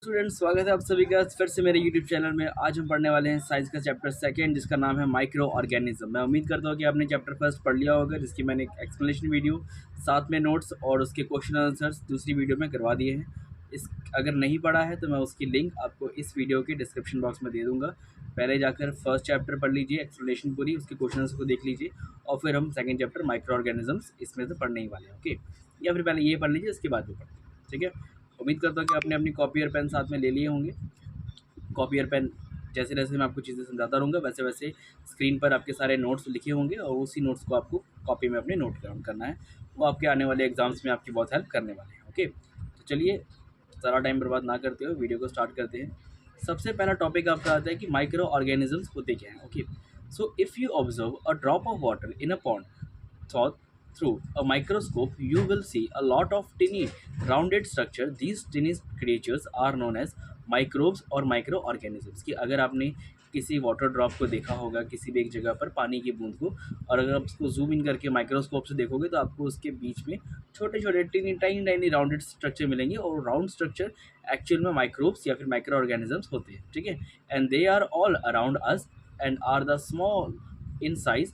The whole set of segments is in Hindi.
स्टूडेंट्स, स्वागत है आप सभी का फिर से मेरे यूट्यूब चैनल में। आज हम पढ़ने वाले हैं साइंस का चैप्टर सेकंड, जिसका नाम है माइक्रो ऑर्गेनिज्म। मैं उम्मीद करता हूँ कि आपने चैप्टर फर्स्ट पढ़ लिया होगा, जिसकी मैंने एक एक्सप्लेनेशन वीडियो साथ में नोट्स और उसके क्वेश्चन आंसर्स दूसरी वीडियो में करवा दिए हैं। इस अगर नहीं पढ़ा है तो मैं उसकी लिंक आपको इस वीडियो के डिस्क्रिप्शन बॉक्स में दे दूँगा। पहले जाकर फर्स्ट चैप्टर पढ़ लीजिए, एक्सप्लेनेशन पूरी, उसके क्वेश्चन आंसर को देख लीजिए, और फिर हम सेकेंड चैप्टर माइक्रो ऑर्गेनिजम्स इसमें से पढ़ने ही वाले हैं। ओके, या फिर पहले ये पढ़ लीजिए, उसके बाद वो पढ़ लीजिए, ठीक है। उम्मीद करता हूँ कि आपने अपनी कॉपी और पेन साथ में ले लिए होंगे। कॉपी और पेन, जैसे जैसे मैं आपको चीज़ें समझाता रहूँगा वैसे वैसे स्क्रीन पर आपके सारे नोट्स लिखे होंगे, और उसी नोट्स को आपको कॉपी में अपने नोट डाउन करना है। वो आपके आने वाले एग्जाम्स में आपकी बहुत हेल्प करने वाले हैं। ओके, तो चलिए ज़्यादा टाइम बर्बाद ना करते हुए वीडियो को स्टार्ट करते हैं। सबसे पहला टॉपिक आपका आता है कि माइक्रो ऑर्गेनिजम्स होते क्या हैं। Okay, so if you observe a drop of water in a pond, thought through a microscope, you will see a lot of tiny rounded structure. These tiny creatures are known as microbes और microorganisms। कि अगर आपने किसी वाटर ड्रॉप को देखा होगा किसी भी एक जगह पर, पानी की बूंद को, और अगर आप उसको जूम इन करके माइक्रोस्कोप से देखोगे तो आपको उसके बीच में छोटे छोटे tiny tiny tiny rounded structure मिलेंगे, और राउंड स्ट्रक्चर एक्चुअल में माइक्रोब्स या फिर माइक्रो ऑर्गेनिजम्स होते हैं, ठीक है। And they are all around us and are the small in size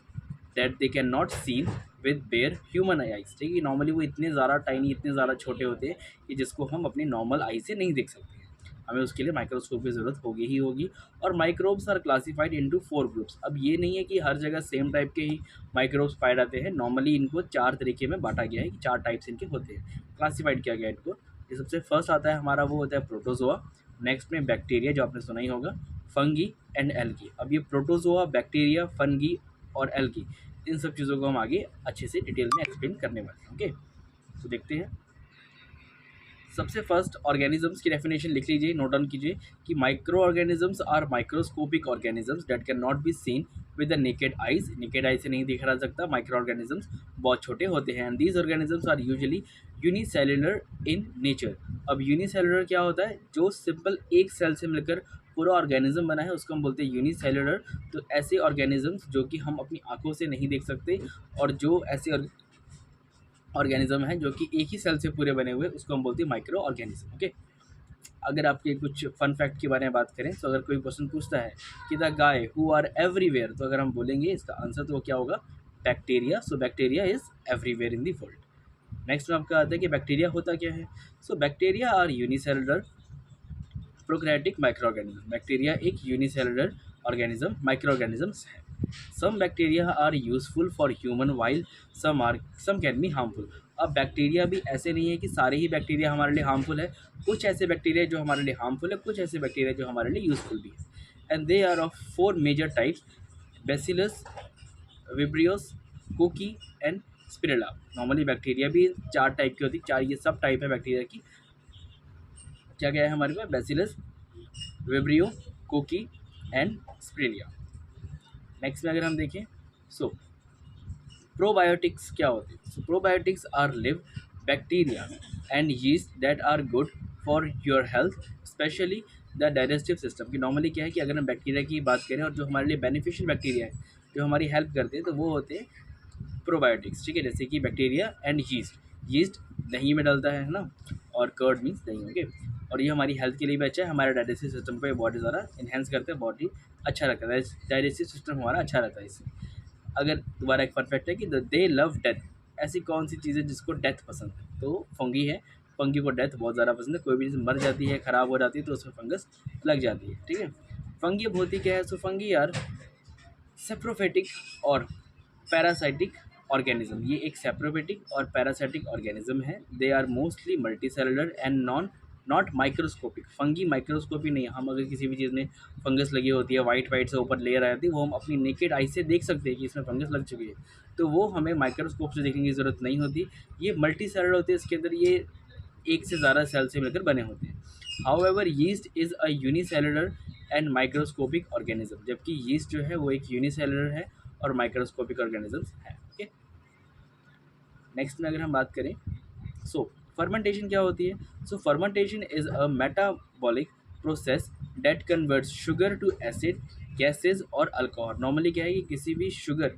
that they can not seen with bare human eyes. ठीक है, नॉर्मली वो इतने ज़्यादा टाइनी, इतने ज़्यादा छोटे होते हैं कि जिसको हम अपनी नॉर्मल आई से नहीं देख सकते हैं। हमें उसके लिए माइक्रोस्कोप की ज़रूरत होगी ही होगी। और microbes are classified into 4 groups. अब ये नहीं है कि हर जगह सेम टाइप के ही माइक्रोब्स पाए जाते हैं। नॉर्मली इनको 4 तरीके में बांटा गया है कि 4 टाइप्स इनके होते हैं, क्लासिफाइड किया गया है इनको। ये सबसे फर्स्ट आता है हमारा, वो होता है प्रोटोजोआ। नेक्स्ट में बैक्टीरिया, जो आपने सुना ही होगा, फंगी एंड एल्गी। अब ये प्रोटोजोआ, बैक्टीरिया, फंगी और एल्गी, इन सब चीज़ों को हम आगे अच्छे से डिटेल में एक्सप्लेन करने वाले हैं। ओके, तो देखते हैं। सबसे फर्स्ट ऑर्गेनिजम्स की डेफिनेशन लिख लीजिए, नोट डाउन कीजिए कि micro organisms are microscopic organisms that can not be seen with the naked eyes. Naked eye से नहीं देखा जा सकता। माइक्रो ऑर्गेनिजम्स बहुत छोटे होते हैं, and these organisms are usually unicellular in nature. अब यूनिसेलुलर क्या होता है? जो सिंपल एक सेल से मिलकर पूरा ऑर्गेनिज्म बना है उसको हम बोलते हैं यूनिसेलुलर। तो ऐसे ऑर्गेनिजम्स जो कि हम अपनी आंखों से नहीं देख सकते, और जो ऐसे ऑर्गेनिज्म है जो कि एक ही सेल से पूरे बने हुए, उसको हम बोलते हैं माइक्रो ऑर्गेनिज्म। ओके, अगर आपके कुछ फन फैक्ट के बारे में बात करें, तो अगर कोई क्वेश्चन पूछता है कि the guy who are everywhere, तो अगर हम बोलेंगे इसका आंसर, तो वो क्या होगा? Bacteria. So bacteria is everywhere in the world. Next में आपका आता है कि बैक्टीरिया होता क्या है। So bacteria are unicellular prokaryotic micro organism. Bacteria एक यूनिसेलुलर ऑर्गेनिज्म, माइक्रो ऑर्गेनिजम्स है। Some bacteria are useful for human while some can be harmful. अब बैक्टीरिया भी ऐसे नहीं है कि सारे ही बैक्टीरिया हमारे लिए हार्मफुल है। कुछ ऐसे बैक्टीरिया जो हमारे लिए हार्मफुल है, कुछ ऐसे बैक्टीरिया जो हमारे लिए यूजफुल भी है। And they are of 4 major types: bacillus, vibrios, cocci and spirulina. Normally bacteria भी 4 टाइप की होती है, 4 ये सब टाइप है बैक्टीरिया की। क्या क्या है हमारे पास? Bacillus, vibrio, cocci and spirulina. Next में अगर हम देखें, सो प्रोबायोटिक्स क्या होते हैं? So probiotics are live bacteria and yeast that are good for your health, specially the digestive system. की नॉर्मली क्या है कि अगर हम बैक्टीरिया की बात करें और जो हमारे लिए बेनिफिशियल बैक्टीरिया है, जो हमारी हेल्प करते हैं, तो वो होते हैं प्रोबायोटिक्स। ठीक है, जैसे कि बैक्टीरिया एंड यीस्ट। यीस्ट दही में डलता है ना, और कर्ड मीन्स दही। ओके, और ये हमारी हेल्थ के लिए भी अच्छा है, हमारे डाइजेस्टिव सिस्टम को ये बहुत ज़्यादा इन्हेंस करते हैं, बॉडी अच्छा रहता है, डाइजेस्टिव सिस्टम हमारा अच्छा रहता है इससे। अगर दोबारा एक परफेक्ट है कि दे लव डेथ। ऐसी कौन सी चीज़ है जिसको डेथ पसंद है? तो फंगी है। फंगी को डेथ बहुत ज़्यादा पसंद है। कोई भी चीज़ मर जाती है, ख़राब हो जाती है, तो उसमें फंगस लग जाती है। ठीक है, फंगी अब होती क्या है? सो फंगी यार सेप्रोफेटिक और पैरासाइटिक ऑर्गेनिज्म। ये एक सेप्रोफेटिक और पैरासाइटिक ऑर्गेनिज्म है। They are mostly multi cellular and not microscopic. Fungi microscopy नहीं है। हम अगर किसी भी चीज़ में फंगस लगी होती है, वाइट वाइट से ऊपर लेयर आ जाती है, वो हम अपनी नेकेड आई से देख सकते हैं कि इसमें फंगस लग चुकी है, तो वो हमें माइक्रोस्कोप से देखने की ज़रूरत नहीं होती। ये मल्टी सेलुलर होते हैं, इसके अंदर ये एक से ज़्यादा सेल से मिलकर बने होते हैं। However yeast is a unicellular and microscopic organism. जबकि यीस्ट जो है वो एक यूनिसेलुलर है और माइक्रोस्कोपिक ऑर्गेनिजम्स है। ओके, नेक्स्ट में अगर हम बात करें, सो फर्मेंटेशन क्या होती है? So fermentation is a metabolic process that converts sugar to acid, gases और अल्कोहल। नॉर्मली क्या है कि किसी भी शुगर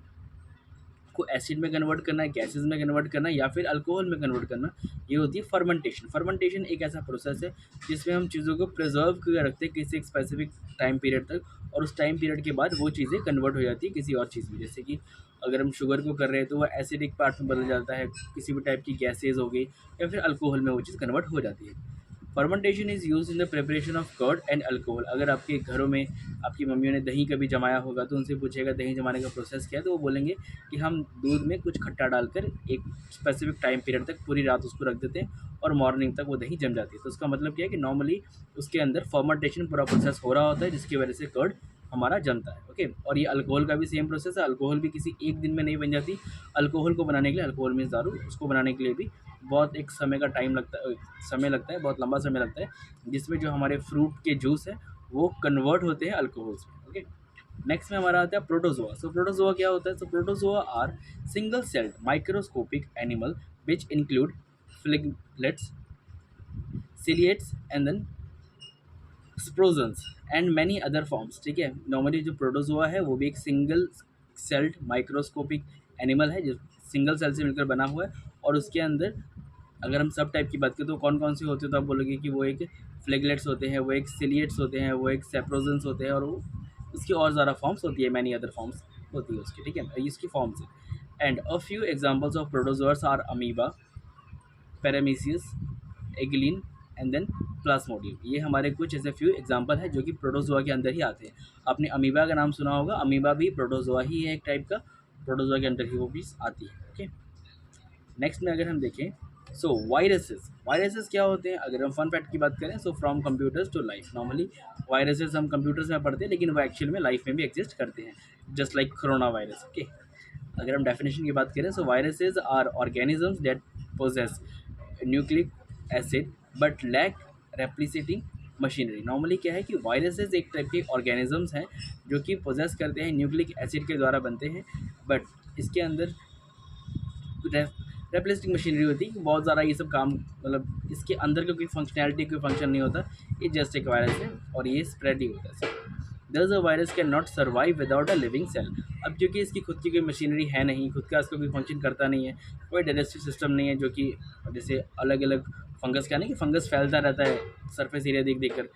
को एसिड में कन्वर्ट करना है, गैसेज में कन्वर्ट करना है, या फिर अल्कोहल में कन्वर्ट करना, ये होती है फर्मेंटेशन। फर्मेंटेशन एक ऐसा प्रोसेस है जिसमें हम चीज़ों को प्रिजर्व करके रखते हैं किसी एक स्पेसिफिक टाइम पीरियड तक, और उस टाइम पीरियड के बाद वो चीज़ें कन्वर्ट हो जाती है किसी और चीज़ में। जैसे कि अगर हम शुगर को कर रहे हैं तो वो एसिडिक पार्ट में बदल जाता है, किसी भी टाइप की गैसेज हो गई, या फिर अल्कोहल में वो चीज़ कन्वर्ट हो जाती है। Fermentation is use in the preparation of curd and alcohol. अगर आपके घरों में आपकी मम्मियों ने दही कभी जमाया होगा तो उनसे पूछेगा दही जमाने का प्रोसेस क्या है, तो वो बोलेंगे कि हम दूध में कुछ खट्टा डालकर एक स्पेसिफिक टाइम पीरियड तक पूरी रात उसको रख देते हैं और मॉर्निंग तक वो दही जम जाती है। तो उसका मतलब क्या है कि नॉर्मली उसके अंदर फर्मेंटेशन पूरा प्रोसेस हो रहा होता है, जिसकी वजह से कर्ड हमारा जमता है। ओके, और ये अल्कोहल का भी सेम प्रोसेस है। अल्कोहल भी किसी एक दिन में नहीं बन जाती। अल्कोहल को बनाने के लिए, अल्कोहल मीन्स दारू, उसको बनाने के लिए भी बहुत एक समय का टाइम लगता है, बहुत लंबा समय लगता है, जिसमें जो हमारे फ्रूट के जूस है वो कन्वर्ट होते हैं अल्कोहल्स में। ओके, नेक्स्ट में हमारा आता है प्रोटोजोआ। सो प्रोटोजोआ क्या होता है? So protozoa are single celled microscopic animal which include flagellates, ciliates and then sporozoans and many other forms. ठीक है, नॉर्मली जो प्रोटोजोआ है वो भी एक सिंगल सेल्ड माइक्रोस्कोपिक एनिमल है जो सिंगल सेल से मिलकर बना हुआ है, और उसके अंदर अगर हम सब टाइप की बात करें तो कौन कौन से होते हैं, तो आप बोलोगे कि वो एक फ्लेगलेट्स होते हैं, वो एक सिलिएट्स होते हैं, वो एक सेप्रोजन्स होते हैं, और वो उसकी और ज़्यादा फॉर्म्स होती है, मैनी अदर फॉर्म्स होती है उसकी। ठीक है, ये इसकी फॉर्म्स है। And a few examples of protozoas are amoeba, paramecium, euglena and then plasmodium. ये हमारे कुछ ऐसे फ्यू एग्जांपल है जो कि प्रोटोजोआ के अंदर ही आते हैं। आपने अमीबा का नाम सुना होगा, अमीबा भी प्रोटोजोआ ही है, एक टाइप का प्रोटोजोआ के अंदर ही वो भी आती है। ओके, नेक्स्ट में अगर हम देखें सो वायरसेस क्या होते हैं? अगर हम फन फैक्ट की बात करें, so from computers to life. Normally viruses हम कंप्यूटर्स में पढ़ते हैं, लेकिन वो एक्चुअल में लाइफ में भी एग्जिस्ट करते हैं, just like corona virus. Okay, अगर हम डेफिनेशन की बात करें, so viruses are organisms that possess nucleic acid but lack replicating machinery. Normally क्या है कि वायरसेस एक टाइप के ऑर्गेनिजम्स हैं जो कि पोजेस करते हैं, न्यूक्लिक एसिड के द्वारा बनते हैं, बट इसके अंदर रेप्लिसिटिंग मशीनरी होती है कि बहुत ज़्यादा ये सब काम, मतलब इसके अंदर का कोई फंक्शनैलिटी, कोई फंक्शन नहीं होता, ये जस्ट एक वायरस है और ये स्प्रेड ही होता है। Thus a virus can not survive without a living cell. अब क्योंकि इसकी खुद की कोई मशीनरी है नहीं, खुद का इसका कोई फंक्शन करता नहीं है, कोई डाइजेस्टिव सिस्टम नहीं है, जो कि जैसे अलग अलग फंगस क्या नहीं कि फंगस फैलता रहता है सरफेस एरिया देख देख कर,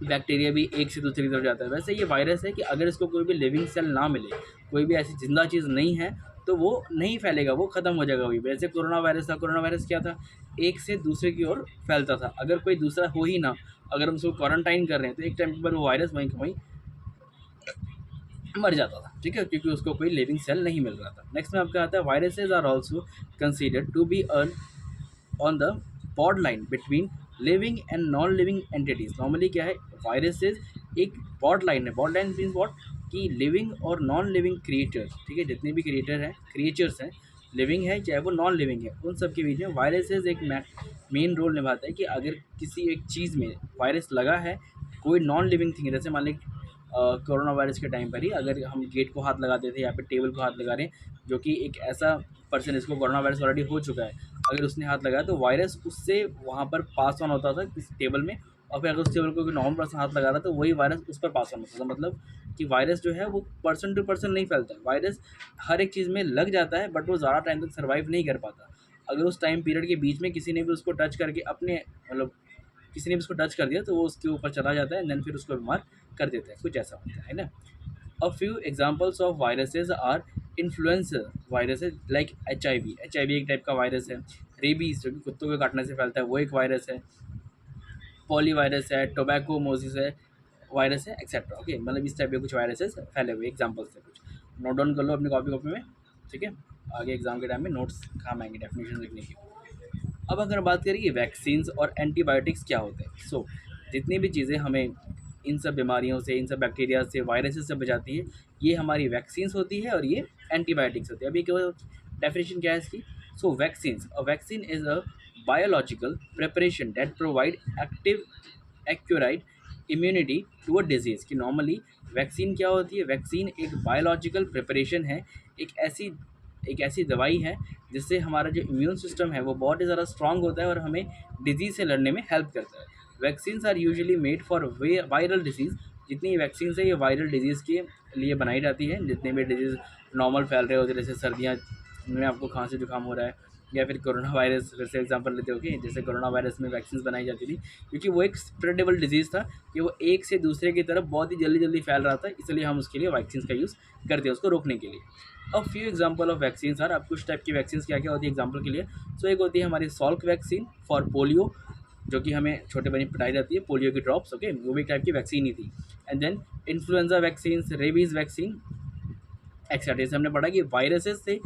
बैक्टीरिया भी एक से दूसरी तरफ जाता है, वैसे ये वायरस है कि अगर इसको कोई भी लिविंग सेल ना मिले, कोई भी ऐसी जिंदा चीज़ नहीं है, तो वो नहीं फैलेगा, वो ख़त्म हो जाएगा। वही वैसे कोरोना वायरस था, कोरोना वायरस क्या था? एक से दूसरे की ओर फैलता था। अगर कोई दूसरा हो ही ना, अगर हम उसको क्वारंटाइन कर रहे हैं, तो एक टाइम पर वो वायरस वहीं वहीं मर जाता था। ठीक है, क्योंकि उसको कोई लिविंग सेल नहीं मिल रहा था। नेक्स्ट में आपका आता है viruses are also considered to be on the border line between living and non living entities. Normally क्या है, वायरसेस एक बॉर्डर लाइन है। बॉर्डर लाइन मीन्स वॉट, कि लिविंग और नॉन लिविंग क्रिएचर्स, ठीक है, जितने भी क्रिएचर्स हैं, लिविंग है चाहे वो नॉन लिविंग है, उन सब के बीच में वायरसेस एक मेन रोल निभाता है। कि अगर किसी एक चीज़ में वायरस लगा है, कोई नॉन लिविंग थिंग, जैसे मान लीजिए कोरोना वायरस के टाइम पर ही अगर हम गेट को हाथ लगाते थे या फिर टेबल को हाथ लगा रहे हैं, जो कि एक ऐसा पर्सन जिसको कोरोना वायरस ऑलरेडी हो चुका है, अगर उसने हाथ लगाया तो वायरस उससे वहाँ पर पास ऑन होता था किसी टेबल में, और फिर अगर उस टेबल को कोई नॉर्मल पर्सन हाथ लगा रहा तो वही वायरस उस पर पास ऑन होता था। मतलब कि वायरस जो है वो पर्सन टू पर्सन नहीं फैलता है, वायरस हर एक चीज़ में लग जाता है, बट वो ज़्यादा टाइम तक सर्वाइव नहीं कर पाता। अगर उस टाइम पीरियड के बीच में किसी ने भी उसको टच करके अपने, मतलब किसी ने भी उसको टच कर दिया तो वो उसके ऊपर चला जाता है, देन फिर उसको बीमार कर देता है, कुछ ऐसा होता है ना। A few examples of viruses are influenza viruses like HIV एक टाइप का वायरस है। रेबीज जो कि कुत्तों के काटने से फैलता है, वो एक वायरस है। पॉली वायरस है, टोबैकोमोसिस है वायरस है, एक्सेट्रा। ओके, मतलब इस टाइप के कुछ वायरसेस फैले हुए एग्जाम्पल्स है कुछ, नोट डाउन कर लो अपनी कॉपी में। ठीक है, आगे एग्जाम के टाइम में नोट्स काम आएंगे डेफिनेशन लिखने की। अब अगर बात करें कि वैक्सीन्स और एंटीबायोटिक्स क्या होते हैं, सो जितनी भी चीज़ें हमें इन सब बीमारियों से, इन सब बैक्टीरिया से, वायरसेस से बचाती है, ये हमारी वैक्सीन्स होती है और ये एंटीबायोटिक्स होती है। अभी डेफिनेशन क्या है इसकी? So vaccines, a vaccine is a biological preparation that provide active acquired immunity to a disease. कि नॉर्मली वैक्सीन क्या होती है? वैक्सीन एक बायोलॉजिकल प्रिपरेशन है, एक ऐसी दवाई है जिससे हमारा जो इम्यून सिस्टम है वो बहुत ही ज़्यादा स्ट्रांग होता है और हमें डिजीज़ से लड़ने में हेल्प करता है। Vaccines are usually made for viral disease जितनी वैक्सीन है ये वायरल डिजीज़ के लिए बनाई जाती है। जितने भी डिजीज़ नॉर्मल फैल रहे होते हैं, जैसे सर्दियाँ में आपको खांसी जुकाम हो रहा है, या फिर कोरोना वायरस जैसे एग्जांपल लेते हो कि जैसे कोरोना वायरस में वैक्सीन बनाई जाती थी, क्योंकि वो एक स्प्रेडेबल डिजीज़ था कि वो एक से दूसरे की तरफ बहुत ही जल्दी जल्दी फैल रहा था, इसलिए हम उसके लिए वैक्सीन का यूज़ करते हैं उसको रोकने के लिए। अब few example of vaccine sir, अब कुछ टाइप की वैक्सीन क्या क्या होती है एग्जांपल के लिए। सो एक होती है हमारी सॉल्क वैक्सीन फॉर पोलियो, जो कि हमें छोटे बच्चे पिटाई जाती है, पोलियो की ड्रॉप्स, ओके, वो भी एक टाइप की वैक्सीन ही थी। And then influenza vaccine, rabies vaccine etcetera. जैसे हमने पढ़ा कि वायरसेस से,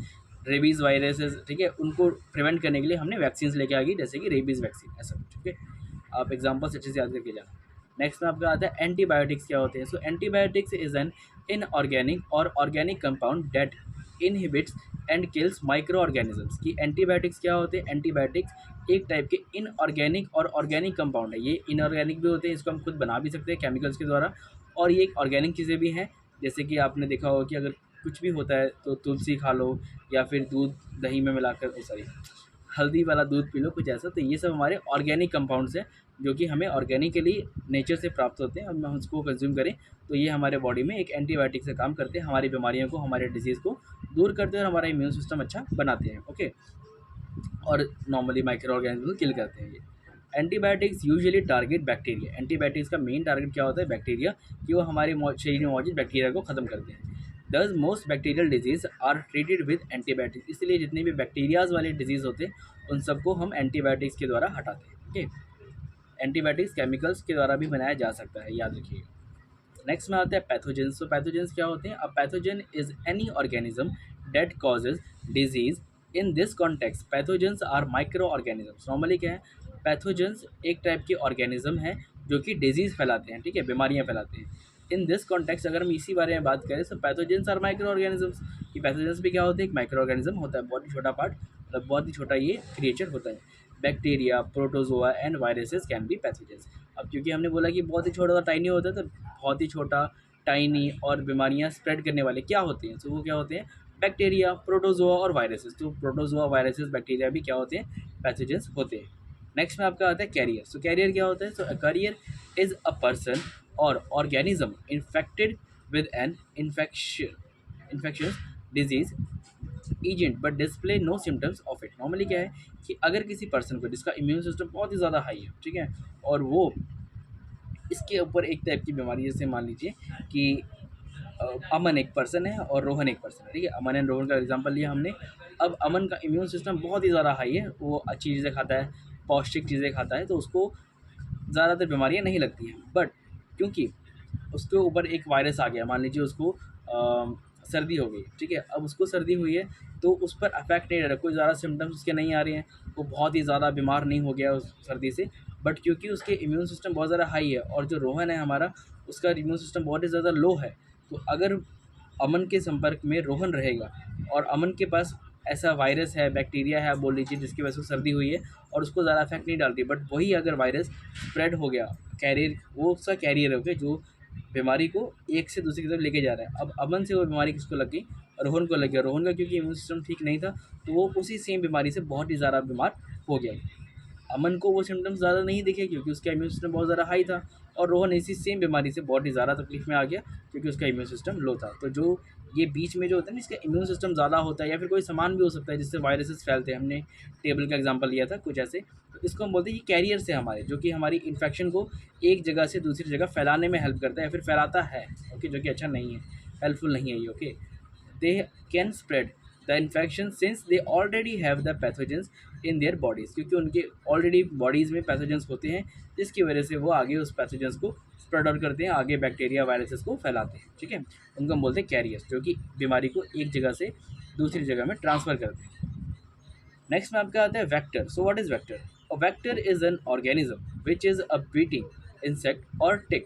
रेबीज़ वायरसेस, ठीक है, उनको प्रिवेंट करने के लिए हमने वैक्सीन लेके आ गई, जैसे कि रेबीज़ वैक्सीन, ऐसा कुछ, ठीक है। आप एग्जाम्पल्स अच्छे से याद करके जाना। नेक्स्ट में आपका आता है एंटीबायोटिक्स क्या होते हैं। So antibiotics is an inorganic or organic compound that inhibits and kills micro organisms. की एंटीबायोटिक्स क्या होते हैं, एंटीबायोटिक्स एक टाइप के इनऑर्गेनिक और ऑर्गेनिक कंपाउंड है। ये इनऑर्गेनिक भी होते हैं, इसको हम खुद बना भी सकते हैं केमिकल्स के द्वारा, और ये एक ऑर्गेनिक चीज़ें भी हैं। जैसे कि आपने देखा होगा कि अगर कुछ भी होता है तो तुलसी खा लो, या फिर दूध दही में मिलाकर, सॉरी, हल्दी वाला दूध पी लो, कुछ ऐसा। तो ये सब हमारे ऑर्गेनिक कंपाउंड्स हैं, जो कि हमें ऑर्गेनिकली नेचर से प्राप्त होते हैं। हम उसको कंज्यूम करें तो ये हमारे बॉडी में एक एंटीबायोटिक से काम करते हैं, हमारी बीमारियों को, हमारे डिजीज़ को दूर करते हैं और हमारा इम्यून सिस्टम अच्छा बनाते हैं, ओके, और नॉर्मली माइक्रो ऑर्गेनिज्म को किल करते हैं ये। Antibiotics usually target bacteria. Antibiotics का मेन टारगेट क्या होता है, बैक्टीरिया, कि वो हमारे शरीर में मौजूद बैक्टीरिया को ख़त्म करते हैं। Thus most bacterial disease are treated with antibiotics. इसलिए जितने भी बैक्टीरियाज वाले डिजीज़ होते हैं उन सबको हम एंटीबायोटिक्स के द्वारा हटाते हैं, ओके। एंटीबायोटिक्स केमिकल्स के द्वारा भी बनाया जा सकता है, याद रखिए। नेक्स्ट में आता है पैथोजेंस। तो पैथोजेंस क्या होते हैं, a pathogen is any organism that causes disease. In this context pathogens are micro organisms. Normally क्या है, पैथोजेंस एक टाइप के ऑर्गेनिज्म है जो कि डिजीज़ फैलाते हैं, ठीक है, बीमारियां फैलाते हैं। इन दिस कॉन्टेक्स्ट अगर हम इसी बारे में बात करें तो पैथोजेंस आर माइक्रो ऑर्गेनिजम्स, कि पैथोजेंस भी क्या होते हैं, एक माइक्रो ऑर्गेनिज्म होता है, बहुत ही छोटा पार्ट, मतलब बहुत ही छोटा ये क्रिएचर होता है। Bacteria, protozoa and viruses can be pathogens. अब क्योंकि हमने बोला कि बहुत ही छोटा सा टाइनी होता है, तो बहुत ही छोटा, टाइनी और बीमारियां स्प्रेड करने वाले क्या होते हैं, तो वो क्या होते हैं, बैक्टीरिया, प्रोटोजोआ और वायरसेस। तो प्रोटोजोआ, वायरसेस, बैक्टीरिया भी क्या होते हैं, पैथोजेंस होते हैं। नेक्स्ट में आपका आता है कैरियर। सो कैरियर क्या होता है, so carrier is a person or organism infected with an infectious disease agent but display no symptoms of it. Normally क्या है कि अगर किसी पर्सन को जिसका इम्यून सिस्टम बहुत ही ज़्यादा हाई है, ठीक है, और वो इसके ऊपर एक टाइप की बीमारी, जैसे मान लीजिए कि अमन एक पर्सन है और रोहन एक पर्सन है, ठीक है, अमन एंड रोहन का एग्जांपल लिया हमने। अब अमन का इम्यून सिस्टम बहुत ही ज़्यादा हाई है, वो अच्छी चीज़ें खाता है, पौष्टिक चीज़ें खाता है, तो उसको ज़्यादातर बीमारियां नहीं लगती हैं। बट क्योंकि उसके ऊपर एक वायरस आ गया, मान लीजिए उसको सर्दी हो गई, ठीक है, अब उसको सर्दी हुई है तो उस पर अफेक्ट नहीं रह रहा, कोई ज़्यादा सिम्टम्स उसके नहीं आ रहे हैं, वो बहुत ही ज़्यादा बीमार नहीं हो गया उस सर्दी से। बट क्योंकि उसके इम्यून सिस्टम बहुत ज़्यादा हाई है और जो रोहन है हमारा, उसका इम्यून सिस्टम बहुत ही ज़्यादा लो है, तो अगर अमन के संपर्क में रोहन रहेगा और अमन के पास ऐसा वायरस है, बैक्टीरिया है, आप बोल लीजिए, जिसकी वजह से सर्दी हुई है और उसको ज़्यादा इफेक्ट नहीं डालती, बट वही अगर वायरस स्प्रेड हो गया, कैरियर, वो उसका कैरियर हो गया जो बीमारी को एक से दूसरी की तरफ लेके जा रहा है। अब अमन से वो बीमारी किसको लग गई, रोहन को लग गया। रोहन का क्योंकि इम्यून सिस्टम ठीक नहीं था, तो वो उसी सेम बीमारी से बहुत ही ज़्यादा बीमार हो गया। अमन को वो सिम्टम्स ज़्यादा नहीं दिखे क्योंकि उसका इम्यून सिस्टम बहुत ज़्यादा हाई था, और रोहन इसी सेम बीमारी से बहुत ही ज़्यादा तकलीफ में आ गया क्योंकि उसका इम्यून सिस्टम लो था। तो जो ये बीच में जो होता है ना, इसका इम्यून सिस्टम ज़्यादा होता है, या फिर कोई सामान भी हो सकता है जिससे वायरसेस फैलते हैं, हमने टेबल का एग्जांपल लिया था कुछ ऐसे, तो इसको हम बोलते हैं कि कैरियर से हमारे, जो कि हमारी इन्फेक्शन को एक जगह से दूसरी जगह फैलाने में हेल्प करता है या फिर फैलाता है, ओके, जो कि अच्छा नहीं है, हेल्पफुल नहीं है ये, okay. they can spread the infection since they already have the pathogens in their bodies, क्योंकि उनके ऑलरेडी बॉडीज़ में पैथोजेंस होते हैं, जिसकी वजह से वो आगे उस पैथोजेंस को स्प्रेड आउट करते हैं, आगे बैक्टीरिया, वायरसेस को फैलाते हैं, ठीक है, उनको हम बोलते हैं कैरियर्स, जो कि बीमारी को एक जगह से दूसरी जगह में ट्रांसफ़र करते हैं। नेक्स्ट में आपका आता है vector. So what is vector, a vector is an organism which is a beating insect और टिक।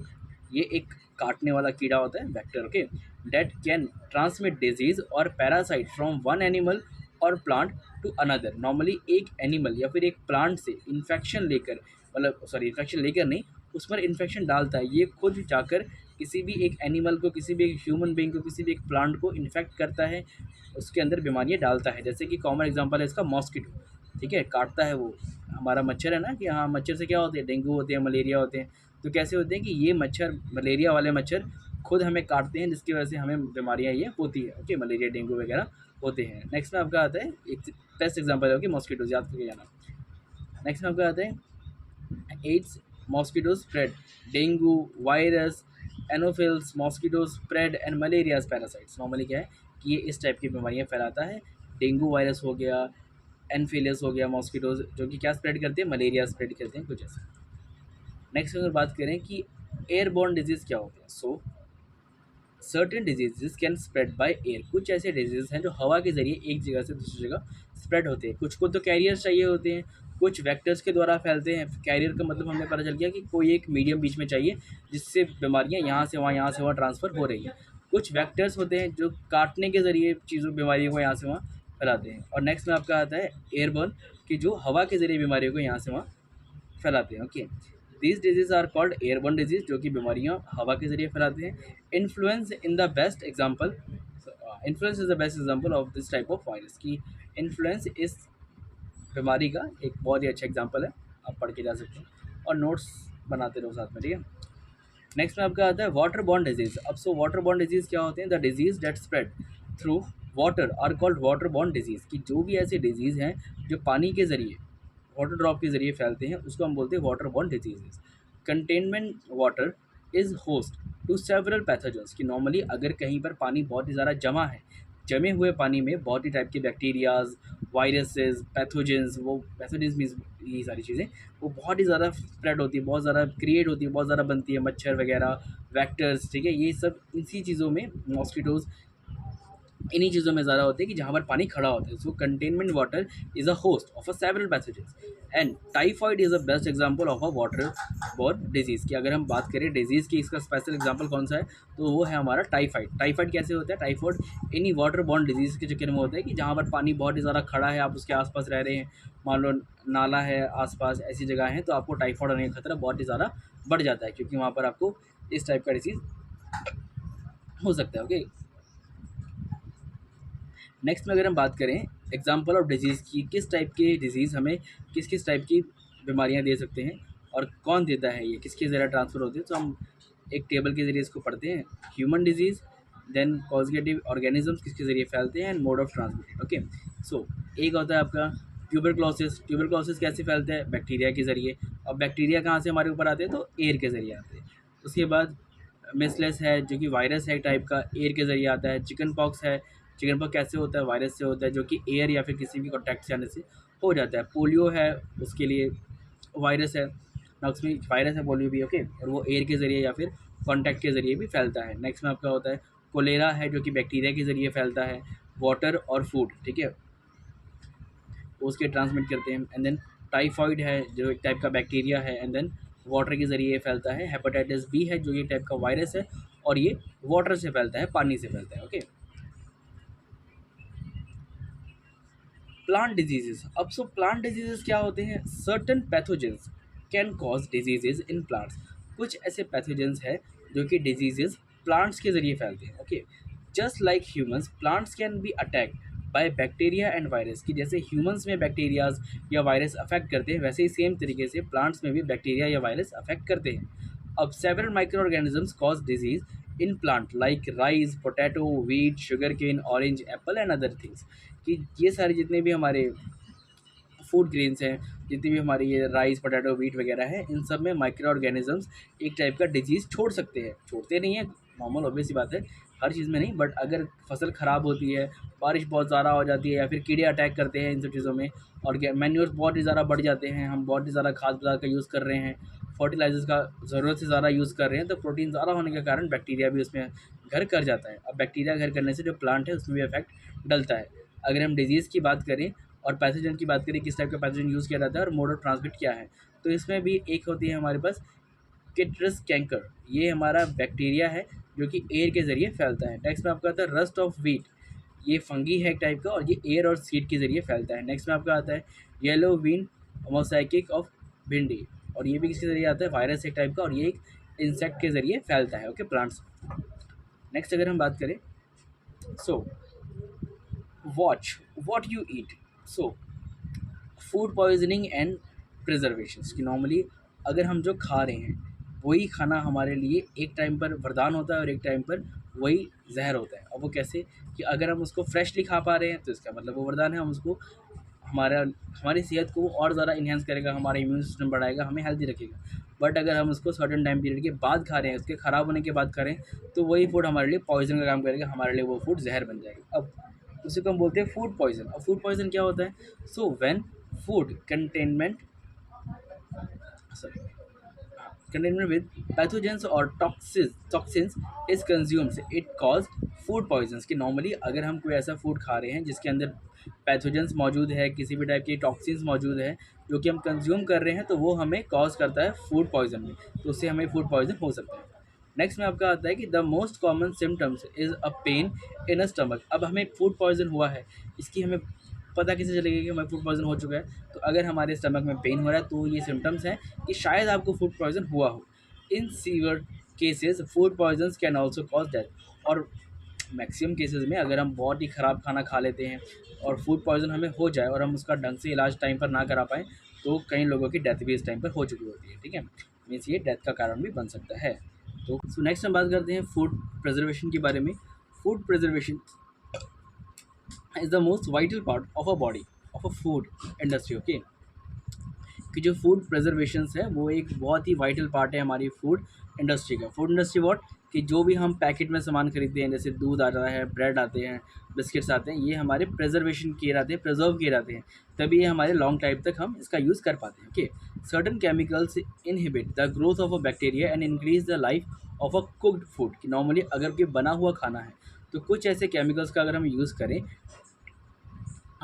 ये एक काटने वाला कीड़ा होता है, vector, okay, date can transmit disease और पैरासाइट फ्रॉम वन एनिमल और प्लांट टू अनदर। नॉर्मली एक एनिमल या फिर एक प्लांट से इन्फेक्शन लेकर, मतलब सॉरी, इन्फेक्शन लेकर नहीं, उस पर इन्फेक्शन डालता है, ये खुद जाकर किसी भी एक एनिमल को, किसी भी एक ह्यूमन बीइंग को, किसी भी एक प्लांट को इन्फेक्ट करता है, उसके अंदर बीमारियाँ डालता है। जैसे कि कॉमन एग्जांपल है इसका मॉस्किटो, ठीक है, काटता है वो हमारा मच्छर है ना, कि हाँ मच्छर से क्या होते हैं, डेंगू होते हैं, मलेरिया होते हैं। तो कैसे होते हैं कि ये मच्छर, मलेरिया वाले मच्छर खुद हमें काटते हैं, जिसकी वजह से हमें बीमारियाँ ये होती है। ओके, मलेरिया डेंगू वगैरह होते हैं। नेक्स्ट में आपका आता है एक बेस्ट एग्जाम्पल है कि मॉस्किटोज, याद करके जाना। नेक्स्ट में आपका आता है Aedes, mosquito spread dengue virus, Anopheles mosquito spread and malaria parasites. Normally क्या है कि ये इस टाइप की बीमारियाँ फैलाता है। डेंगू वायरस हो गया, एनफिलियस हो गया, मॉस्किटोज जो कि क्या स्प्रेड करते हैं, मलेरिया स्प्रेड करते हैं, कुछ ऐसा। नेक्स्ट अगर बात करें कि एयरबॉर्न डिजीज़ क्या होते हैं, सो certain diseases can spread by air. कुछ ऐसे डिजीज़ हैं जो हवा के ज़रिए एक जगह से दूसरी जगह स्प्रेड होते हैं। कुछ को तो कैरियर चाहिए होते हैं, कुछ वेक्टर्स के द्वारा फैलते हैं। कैरियर का मतलब हमें पता चल गया कि कोई एक मीडियम बीच में चाहिए जिससे बीमारियां यहाँ से वहाँ ट्रांसफ़र हो रही हैं। कुछ वेक्टर्स होते हैं जो काटने के ज़रिए चीज़ों बीमारियों को यहाँ से वहाँ फैलाते हैं। और नेक्स्ट में आपका आता है एयरबर्न, कि जो हवा के ज़रिए बीमारियों को यहाँ से वहाँ फैलाते हैं। Okay, these disease are called airborne disease, जो कि बीमारियाँ हवा के जरिए फैलाते हैं। Influence in the best example, influence is the best example of this type of virus. की इन्फ्लुएंस इस बीमारी का एक बहुत ही अच्छा एग्जाम्पल है, आप पढ़ के जा सकते हैं और नोट्स बनाते रहो साथ में, ठीक है। नेक्स्ट में आपका आता है वाटर बॉर्न डिजीज। अब सो वाटर बॉर्न डिजीज क्या होते हैं, the disease that spread through water are called water borne disease. की जो भी ऐसे डिजीज़ हैं जो पानी के ज़रिए, वाटर ड्रॉप के ज़रिए फैलते हैं, उसको हम बोलते हैं water borne diseases. Containment water is host to several pathogens. कि नॉर्मली अगर कहीं पर पानी बहुत ही ज़्यादा जमा है, जमे हुए पानी में बहुत ही टाइप के बैक्टीरियाज, वायरसेस, पैथोजेंस, वो पैथोजेंस मीन्स ये सारी चीज़ें वो बहुत ही ज़्यादा स्प्रेड होती है, बहुत ज़्यादा क्रिएट होती है, बहुत ज़्यादा बनती है, मच्छर वगैरह, वेक्टर्स, ठीक है। ये सब इसी चीज़ों में, मॉस्किटोज़ इन्हीं चीज़ों में ज़्यादा होते हैं कि जहाँ पर पानी खड़ा होता है। So containment water is a host of a several pathogens and typhoid is a best example of a water borne disease. की अगर हम बात करें डिजीज़ की, इसका स्पेशल एग्जांपल कौन सा है, तो वो है हमारा टाइफाइड। टाइफाइड कैसे होता है, टाइफाइड इन्हीं वाटर बॉर्न डिजीज़ के चक्कर में होता है कि जहाँ पर पानी बहुत ही ज़्यादा खड़ा है, आप उसके आसपास रह रहे हैं, मान लो नाला है आसपास, ऐसी जगह है, तो आपको टाइफाइड होने का खतरा बहुत ही ज़्यादा बढ़ जाता है, क्योंकि वहाँ पर आपको इस टाइप का डिजीज़ हो सकता है। ओके, नेक्स्ट में अगर हम बात करें एग्जाम्पल ऑफ डिजीज़ की, किस टाइप के डिजीज़ हमें किस किस टाइप की बीमारियां दे सकते हैं और कौन देता है, ये किसके ज़रिए ट्रांसफ़र होती है, तो हम एक टेबल के ज़रिए इसको पढ़ते हैं। Human disease, then causative organisms किसके ज़रिए फैलते हैं, and mode of transmission. Okay, so एक होता है आपका ट्यूबरक्लोसिस। ट्यूबरक्लोसिस कैसे फैलता है, बैक्टीरिया के ज़रिए। और बैक्टीरिया कहाँ से हमारे ऊपर आते हैं, तो एयर के ज़रिए आते हैं। उसके बाद मिसलेस है, जो कि वायरस है टाइप का, एयर के ज़रिए आता है। चिकन पॉक्स है, चिकन पॉक्स कैसे होता है, वायरस से होता है, जो कि एयर या फिर किसी भी कॉन्टैक्ट से आने से हो जाता है। पोलियो है, उसके लिए वायरस है ना, उसमें वायरस है पोलियो भी, ओके, और वो एयर के ज़रिए या फिर कॉन्टैक्ट के ज़रिए भी फैलता है। नेक्स्ट में आपका होता है कोलेरा है, जो कि बैक्टीरिया के ज़रिए फैलता है। वाटर और फूड, ठीक है, उसके ट्रांसमिट करते हैं। एंड देन टाइफॉइड है, जो एक टाइप का बैक्टीरिया है, एंड देन वाटर के ज़रिए फैलता है। हेपेटाइटिस बी है, जो ये टाइप का वायरस है, और ये वाटर से फैलता है, पानी से फैलता है। Okay, plant diseases. अब सो प्लांट डिजीजेस क्या होते हैं, certain pathogens can cause diseases in plants. कुछ ऐसे पैथोजेंस है जो कि डिजीजेज प्लांट्स के जरिए फैलते हैं। Okay, just like humans plants can be attack by bacteria and virus. की जैसे ह्यूमंस में बैक्टीरियाज या वायरस अफेक्ट करते हैं, वैसे ही सेम तरीके से प्लांट्स में भी बैक्टीरिया या वायरस अफेक्ट करते हैं। अब several micro organisms cause disease in plant like rice, potato, wheat, sugar cane, orange, apple and other things. कि ये सारे जितने भी हमारे फूड ग्रेन्स हैं, जितनी भी हमारी ये राइस, पोटैटो, व्हीट वगैरह है, इन सब में माइक्रो ऑर्गेनिजम्स एक टाइप का डिजीज़ छोड़ सकते हैं। छोड़ते नहीं हैं, नॉर्मल ऑब्वियस सी बात है, हर चीज़ में नहीं, बट अगर फसल ख़राब होती है, बारिश बहुत ज़्यादा हो जाती है, या फिर कीड़े अटैक करते हैं इन सब चीज़ों में, और मैन्योर्स बहुत ही ज़्यादा बढ़ जाते हैं, हम बहुत ही ज़्यादा खाद पदार्थ का यूज़ कर रहे हैं, फर्टिलाइजर्स का ज़रूरत से ज़्यादा यूज़ कर रहे हैं, तो प्रोटीन ज़्यादा होने के कारण बैक्टीरिया भी उसमें घर कर जाता है। अब बैक्टीरिया घर करने से जो प्लांट है उसमें भी इफेक्ट डलता है। अगर हम डिजीज़ की बात करें और पैथोजन की बात करें, किस टाइप का पैथोजन यूज़ किया जाता है और मोड ऑफ ट्रांसमिट क्या है, तो इसमें भी एक होती है हमारे पास किट्रस कैंकर। ये हमारा बैक्टीरिया है जो कि एयर के ज़रिए फैलता है। नेक्स्ट में आपका आता है रस्ट ऑफ व्हीट, ये फंगी है एक टाइप का, और ये एयर और सीड के ज़रिए फैलता है। नेक्स्ट में आपका आता है येलो विन मोसैकिक ऑफ भिंडी, और ये भी किसके ज़रिए आता है, वायरस एक टाइप का, और ये एक इंसेक्ट के ज़रिए फैलता है। Okay, plants. नेक्स्ट अगर हम बात करें, so watch what you eat. So food poisoning and preservations कि नॉर्मली अगर हम जो खा रहे हैं वही खाना हमारे लिए एक टाइम पर वरदान होता है और एक टाइम पर वही जहर होता है। अब वो कैसे कि अगर हम उसको फ्रेशली खा पा रहे हैं तो इसका मतलब वो वरदान है, हम उसको हमारा हमारी सेहत को और ज़्यादा इन्हेंस करेगा, हमारा इम्यून सिस्टम बढ़ाएगा, हमें हेल्दी रखेगा। बट अगर हम उसको सर्टेन टाइम पीरियड के बाद खा रहे हैं, उसके ख़राब होने के बाद खा रहे हैं, तो वही फूड हमारे लिए पॉइजन का काम करेगा, हमारे लिए वो फूड जहर बन जाएगा। अब उसी को हम बोलते हैं फूड पॉइजन। अब फूड पॉइजन क्या होता है? So when food containment sorry contaminated with pathogens or toxins is consumed, it cause food poisons। कि नॉर्मली अगर हम कोई ऐसा फूड खा रहे हैं जिसके अंदर पैथोजेंस मौजूद है, किसी भी टाइप की टॉक्सिन्स मौजूद है जो कि हम कंज्यूम कर रहे हैं, तो वो हमें कॉज करता है फूड पॉइजन में, तो उससे हमें फूड पॉइजन हो सकता है। नेक्स्ट में आपका आता है कि the most common symptoms is a pain in a stomach. अब हमें फूड पॉइजन हुआ है, इसकी हमें पता कैसे चलेगा कि हमें फूड पॉइजन हो चुका है? तो अगर हमारे स्टमक में पेन हो रहा है तो ये सिम्टम्स हैं कि शायद आपको फूड पॉइजन हुआ हो। In severe cases food poison can also cause death. और मैक्सिमम केसेस में अगर हम बहुत ही ख़राब खाना खा लेते हैं और फूड पॉइजन हमें हो जाए और हम उसका ढंग से इलाज टाइम पर ना करा पाएँ, तो कई लोगों की डेथ भी इस टाइम पर हो चुकी होती है। ठीक है, मीन्स ये डेथ का कारण भी बन सकता है। तो नेक्स्ट हम बात करते हैं फूड प्रिजर्वेशन के बारे में। Food preservation is the most vital part of a body of a food industry. Okay, कि जो फूड प्रिजर्वेशंस है वो एक बहुत ही वाइटल पार्ट है हमारी फूड इंडस्ट्री का। फूड इंडस्ट्री वॉट कि जो भी हम पैकेट में सामान खरीदते हैं, जैसे दूध आता है, ब्रेड आते हैं, बिस्किट्स आते हैं, ये हमारे प्रिजर्वेशन किए रहते हैं, प्रिजर्व किए रहते हैं, तभी ये हमारे लॉन्ग टाइम तक हम इसका यूज़ कर पाते हैं। Okay, certain chemicals inhibit the growth of a bacteria and increase the life of a cooked food. कि नॉर्मली अगर कोई बना हुआ खाना है तो कुछ ऐसे केमिकल्स का अगर हम यूज़ करें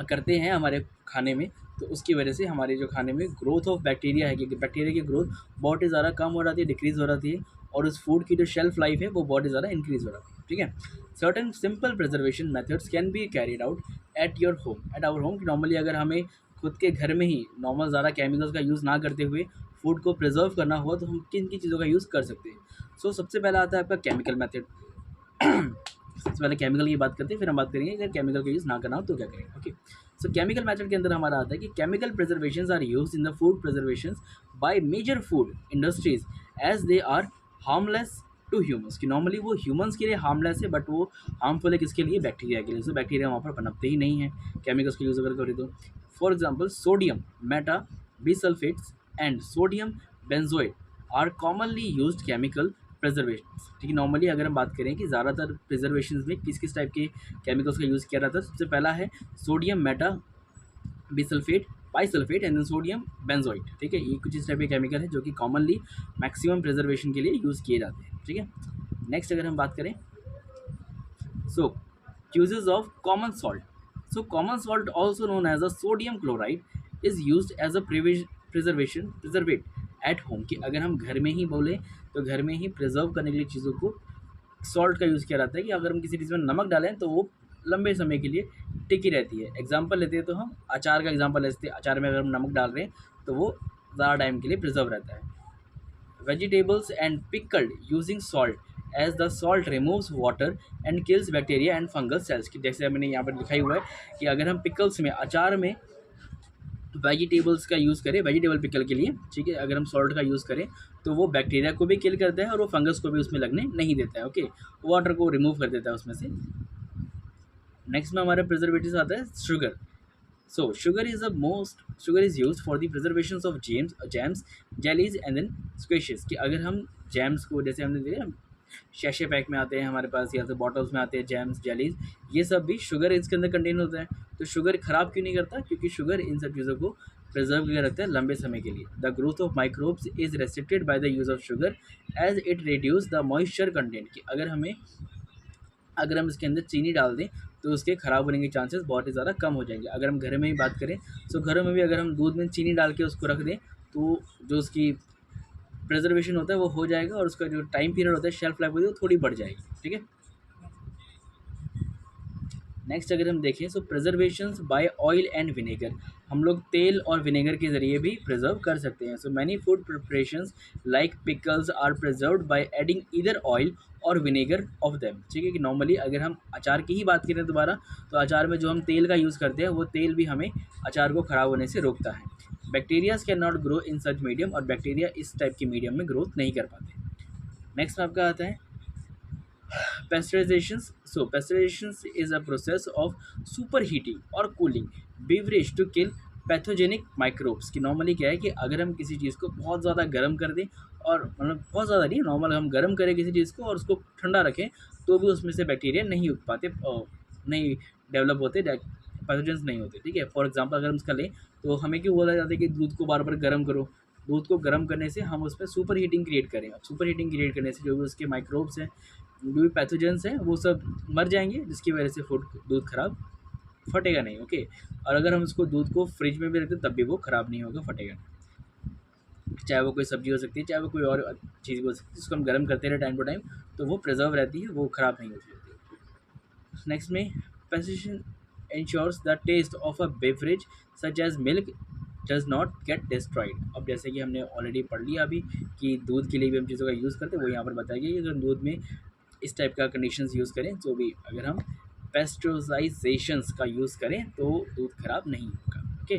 करते हैं हमारे खाने में, तो उसकी वजह से हमारे जो खाने में ग्रोथ ऑफ बैक्टीरिया है, क्योंकि बैक्टीरिया की ग्रोथ बहुत ही ज़्यादा कम हो जाती है, डिक्रीज़ हो जाती है, और उस फूड की जो शेल्फ लाइफ है वो बहुत ही ज़्यादा इंक्रीज़ हो जाती है। ठीक है, certain simple preservation methods can be carried out at your home at our home. Normally अगर हमें खुद के घर में ही नॉर्मल ज़्यादा केमिकल्स का यूज़ ना करते हुए फूड को प्रिजर्व करना हो तो हम किन किन चीज़ों का यूज़ कर सकते हैं? सो सबसे पहला आता है आपका केमिकल मेथड। सबसे पहले केमिकल की बात करते हैं, फिर हम बात करेंगे अगर केमिकल का यूज़ ना करना हो तो क्या करेंगे। ओके, सो केमिकल मेथड के अंदर हमारा आता है कि chemical preservations are used in the food preservations by major food industries as they are harmless to humans. कि नॉर्मली वो ह्यूमंस के लिए हार्मलेस है, बट वो हार्मफुल है किसके लिए? बैक्टीरिया के लिए। सो बैक्टीरिया वहाँ पर पनपते ही नहीं है केमिकल्स का यूज़ अगर करें तो। For example sodium meta bisulphates and sodium benzoate are commonly used chemical preservation. ठीक है, नॉर्मली अगर हम बात करें कि ज़्यादातर प्रिजर्वेशन में किस किस टाइप के केमिकल्स का यूज़ किया जाता है, सबसे पहला है sodium meta bisulphate bisulphate and sodium benzoate. ठीक है, ये कुछ इस टाइप के केमिकल है जो कि कॉमनली मैक्सिमम प्रिजर्वेशन के लिए यूज़ किए जाते हैं। ठीक है, नेक्स्ट अगर हम बात करें so uses of common salt. So common salt also known as a sodium chloride is use as a preservative at home. कि अगर हम घर में ही बोलें तो घर में ही प्रिजर्व करने के लिए चीज़ों को सॉल्ट का यूज़ किया जाता है। कि अगर हम किसी चीज़ में नमक डालें तो वो लंबे समय के लिए टिकी रहती है। एग्जाम्पल लेते हैं तो हम अचार का एग्जाम्पल लेते हैं, अचार में अगर हम नमक डाल रहे हैं तो वो ज़्यादा टाइम के लिए प्रिजर्व रहता है। Vegetables and pickled using salt as the salt removes water and kills bacteria and fungal cells. की जैसे मैंने यहाँ पर लिखा हुआ है कि अगर हम पिकल्स में, अचार में वेजिटेबल्स का यूज़ करें, वेजिटेबल पिकल के लिए, ठीक है, अगर हम सॉल्ट का यूज़ करें तो वो बैक्टीरिया को भी किल करता है और वो फंगस को भी उसमें लगने नहीं देता है। ओके, वाटर को रिमूव कर देता है उसमें से। नेक्स्ट में हमारे प्रिजर्वेटिव्स आता है sugar. So sugar is use for the preservation of jams jellies and then squashes. कि अगर हम जैम्स को, जैसे हमने देखा शैशे पैक में आते हैं हमारे पास या तो बॉटल्स में आते हैं जैम्स जेलीज, ये सब भी शुगर इसके अंदर कंटेन होता है। तो शुगर ख़राब क्यों नहीं करता? क्योंकि शुगर इन सब चीज़ों को प्रिजर्व करके रखता है लंबे समय के लिए। The growth of microbes is restricted by the use of sugar as it reduce the moisture content. कि अगर हम इसके अंदर चीनी डाल दें तो उसके ख़राब होने के चांसेस बहुत ही ज़्यादा कम हो जाएंगे। अगर हम घर में ही बात करें तो घरों में भी अगर हम दूध में चीनी डाल के उसको रख दें तो जो उसकी प्रिजर्वेशन होता है वो हो जाएगा और उसका जो टाइम पीरियड होता है, शेल्फ लाइफ होती है, वो थोड़ी बढ़ जाएगी। ठीक है, नेक्स्ट अगर हम देखें सो प्रिजर्वेशंस बाय ऑयल एंड विनेगर। हम लोग तेल और विनेगर के ज़रिए भी प्रिजर्व कर सकते हैं। So many food preparations like pickles are preserved by adding either oil or vinegar of them. ठीक है, कि नॉर्मली अगर हम अचार की ही बात करें दोबारा, तो अचार में जो हम तेल का यूज़ करते हैं वो तेल भी हमें अचार को ख़राब होने से रोकता है। Bacterias can not grow in such medium, और बैक्टीरिया इस टाइप के मीडियम में ग्रोथ नहीं कर पाते। नेक्स्ट में आपका आता है pasteurization. So pasteurization is a process of superheating or cooling beverage to kill pathogenic microbes. की नॉर्मली क्या है कि अगर हम किसी चीज़ को बहुत ज़्यादा गर्म कर दें, और मतलब बहुत ज़्यादा नहीं, नॉर्मल हम गर्म करें किसी चीज़ को और उसको ठंडा रखें, तो भी उसमें से बैक्टीरिया नहीं उग पाते, नहीं डेवलप होते, पैथोजेंस नहीं होते। ठीक है, फॉर एग्जांपल अगर हम इसका लें तो हमें क्यों बोला जाता है कि दूध को बार बार गर्म करो। दूध को गर्म करने से हम उसमें सुपर हीटिंग क्रिएट करें। सुपर हीटिंग क्रिएट करने से जो भी उसके माइक्रोब्स हैं, जो भी पैथोजेंस हैं, वो सब मर जाएंगे, जिसकी वजह से दूध खराब फटेगा नहीं। ओके, और अगर हम उसको दूध को फ्रिज में भी रखते तब भी वो ख़राब नहीं होगा, फटेगा नहीं। चाहे वो कोई सब्जी हो सकती है, चाहे वो कोई और चीज़ हो सकती है, जिसको हम गर्म करते रहे टाइम टू टाइम, तो वो प्रिजर्व रहती है, वो ख़राब नहीं होती। नेक्स्ट में pasteurisation ensures the taste of a beverage such as milk does not get destroyed. अब जैसे कि हमने ऑलरेडी पढ़ लिया अभी कि दूध के लिए भी हम चीज़ों का यूज़ करते हैं, वो यहाँ पर बताया गया कि अगर दूध में इस टाइप का कंडीशंस यूज़ करें, तो भी अगर हम पेस्टराइजेशंस का यूज़ करें तो दूध खराब नहीं होगा। ओके,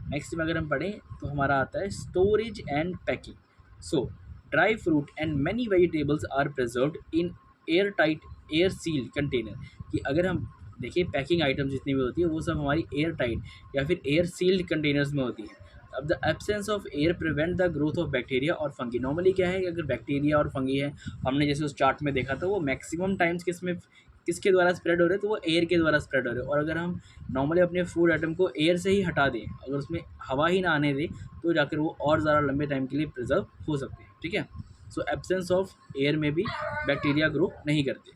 नेक्स्ट में अगर हम पढ़ें तो हमारा आता है storage and packing. So dry fruit and many vegetables are preserved in air tight air sealed container. कि अगर हम देखिए पैकिंग आइटम जितनी भी होती है वो सब हमारी एयर टाइट या फिर एयर सील्ड कंटेनर्स में होती है। अब the absence of air prevent the growth of bacteria और फंगी। नॉर्मली क्या है कि अगर बैक्टीरिया और फंगी है, हमने जैसे उस चार्ट में देखा था, वो मैक्सिमम टाइम्स किसके द्वारा स्प्रेड हो रहे हैं, तो वो एयर के द्वारा स्प्रेड हो रहे हैं। और अगर हम नॉर्मली अपने फूड आइटम को एयर से ही हटा दें, अगर उसमें हवा ही ना आने दें, तो जाकर वो और ज़्यादा लंबे टाइम के लिए प्रिजर्व हो सकते हैं। ठीक है, सो एब्सेंस ऑफ एयर में भी बैक्टीरिया ग्रो नहीं करते।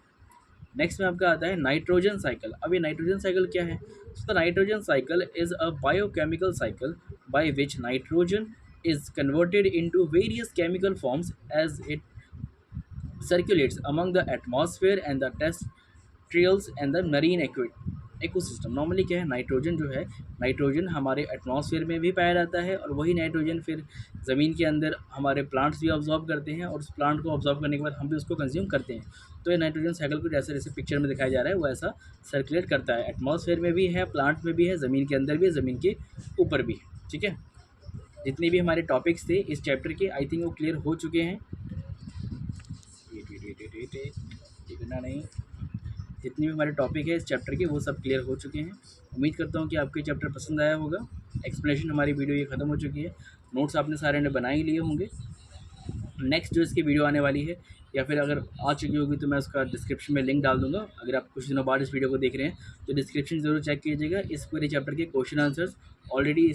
नेक्स्ट में आपका आता है नाइट्रोजन साइकिल। अब ये नाइट्रोजन साइकिल क्या है? So the nitrogen cycle is a biochemical cycle by which nitrogen is converted into various chemical forms as it circulates among the atmosphere and the terrestrials and the marine ecosystem। Normally क्या है, नाइट्रोजन जो है, नाइट्रोजन हमारे एटमॉस्फेयर में भी पाया जाता है, और वही नाइट्रोजन फिर ज़मीन के अंदर हमारे प्लांट्स भी ऑब्जॉर्व करते हैं, और उस प्लांट को ऑब्जॉर्व करने के बाद हम भी उसको कंज्यूम करते हैं। तो ये नाइट्रोजन साइकिल को जैसे जैसे पिक्चर में दिखाया जा रहा है वो ऐसा सर्कुलेट करता है, एटमॉस्फेयर में भी है, प्लांट में भी है, ज़मीन के अंदर भी है, ज़मीन के ऊपर भी है। ठीक है, जितने भी हमारे टॉपिक्स थे इस चैप्टर के, आई थिंक वो क्लियर हो चुके हैं। देखना नहीं, जितने भी हमारे टॉपिक है इस चैप्टर के वो सब क्लियर हो चुके हैं। उम्मीद करता हूँ कि आपको ये चैप्टर पसंद आया होगा। एक्सप्लेनेशन हमारी वीडियो ये ख़त्म हो चुकी है, नोट्स आपने सारे ने बना ही लिए होंगे। नेक्स्ट जो इसकी वीडियो आने वाली है, या फिर अगर आ चुकी होगी तो मैं उसका डिस्क्रिप्शन में लिंक डाल दूंगा। अगर आप कुछ दिनों बाद इस वीडियो को देख रहे हैं तो डिस्क्रिप्शन ज़रूर चेक कीजिएगा। इस पूरे चैप्टर के क्वेश्चन आंसर्स ऑलरेडी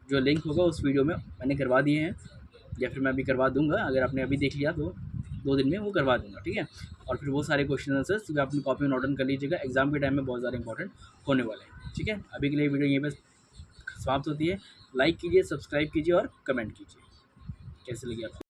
जो लिंक होगा उस वीडियो में मैंने करवा दिए हैं, या फिर मैं अभी करवा दूंगा। अगर आपने अभी देख लिया तो 2 दिन में वो करवा दूंगा। ठीक है, और फिर वो सारे क्वेश्चन आंसर्स भी अपनी कॉपी में नोट डाउन कर लीजिएगा, एग्जाम के टाइम में बहुत ज़्यादा इंपॉर्टेंट होने वाले हैं। ठीक है, अभी के लिए वीडियो यहीं पर समाप्त होती है। लाइक कीजिए, सब्सक्राइब कीजिए और कमेंट कीजिए कैसे लगी आपको।